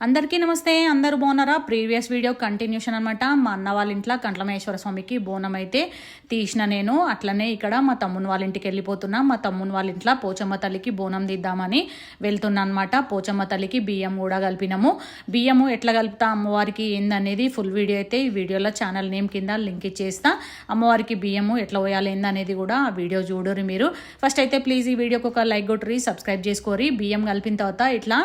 అందరికీ నమస్తే. అందరూ బాగున్నారా? ప్రీవియస్ వీడియో కంటిన్యూషన్ అనమాట. మా అన్న వాళ్ళ ఇంట్లో కంట్లమేశ్వర స్వామికి బోనం అయితే తీసిన నేను. అట్లనే ఇక్కడ మా తమ్ముని వాళ్ళ ఇంటికి వెళ్ళిపోతున్నా. మా తమ్ముని వాళ్ళ ఇంట్లో పోచమ్మ తల్లికి బోనం దిద్దామని వెళ్తున్నా అనమాట. పోచమ్మ తల్లికి బియ్యం కూడా కలిపినాము. బియ్యము ఎట్లా కలుపుతా అమ్మవారికి ఏందనేది ఫుల్ వీడియో అయితే ఈ వీడియోలో ఛానల్ నేమ్ కింద లింక్ ఇచ్చేస్తా. అమ్మవారికి బియ్యము ఎట్లా పోయాలి ఏందనేది కూడా ఆ వీడియో చూడరు మీరు. ఫస్ట్ అయితే ప్లీజ్ ఈ వీడియోకి ఒక లైక్ కొట్టురి, సబ్స్క్రైబ్ చేసుకోరి. బియ్యం కలిపిన తర్వాత ఇట్లా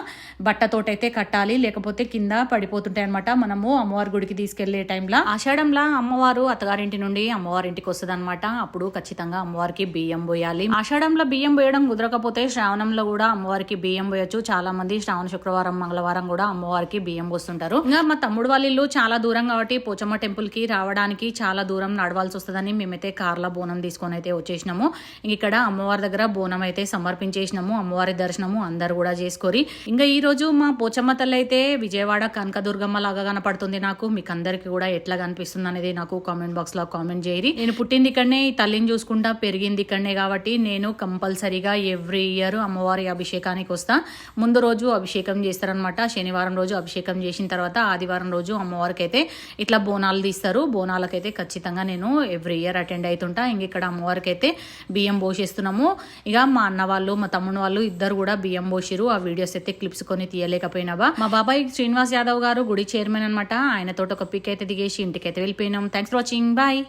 బట్టతోటైతే కట్టాలి, లేకపోతే కింద పడిపోతుంటాయి అనమాట. మనము అమ్మవారి గుడికి తీసుకెళ్లే టైంలో ఆషాఢంలో అమ్మవారు అత్తగారింటి నుండి అమ్మవారింటికి వస్తుంది అనమాట. అప్పుడు ఖచ్చితంగా అమ్మవారికి బియ్యం పోయాలి. ఆషాఢంలో బియ్యం పోయడం కుదరకపోతే శ్రావణంలో కూడా అమ్మవారికి బియ్యం పోయొచ్చు. చాలా మంది శ్రావణ శుక్రవారం మంగళవారం కూడా అమ్మవారికి బియ్యం పోస్తుంటారు. ఇంకా మా తమ్ముడు వాళ్ళ ఇల్లు చాలా దూరం కాబట్టి పోచమ్మ టెంపుల్ కి రావడానికి చాలా దూరం నడవాల్సి వస్తుందని మేమైతే కార్లో బోనం తీసుకొని అయితే వచ్చేసినాము. ఇక్కడ అమ్మవారి దగ్గర బోనం అయితే సమర్పించేసినాము. అమ్మవారి దర్శనము అందరు కూడా చేసుకోరి. ఇంకా ఈ రోజు మా పోచమ్మ తల్లి అయితే విజయవాడ కనకదుర్గమ్మ లాగా కనపడుతుంది నాకు. మీకు అందరికి కూడా ఎట్లా కనిపిస్తుంది అనేది నాకు కామెంట్ బాక్స్ లో కామెంట్ చేయరి. నేను పుట్టింది ఇక్కడనే, ఈ తల్లిని చూసుకుంటా పెరిగింది ఇక్కడనే కాబట్టి నేను కంపల్సరీగా ఎవ్రీ ఇయర్ అమ్మవారి అభిషేకానికి వస్తా. ముందు రోజు అభిషేకం చేస్తారనమాట. శనివారం రోజు అభిషేకం చేసిన తర్వాత ఆదివారం రోజు అమ్మవారికి అయితే ఇట్లా బోనాలు తీస్తారు. బోనాలకైతే ఖచ్చితంగా నేను ఎవ్రీ ఇయర్ అటెండ్ అవుతుంటా. ఇంక ఇక్కడ అమ్మవారికి అయితే బియ్యం పోసేస్తున్నాము. ఇక మా అన్న వాళ్ళు మా తమ్ముడు వాళ్ళు ఇద్దరు కూడా బియ్యం పోసిరు. ఆ వీడియోస్ అయితే క్లిప్స్ కొని తీయలేకపోయినావా. మా బాబాయ్ శ్రీనివాస్ యాదవ్ గారు గుడి చైర్మన్ అనమాట. ఆయనతో ఒక పిక్ అయితే దిగేసి ఇంటికైతే వెళ్ళిపోయినాం. Thanks for watching. బాయ్.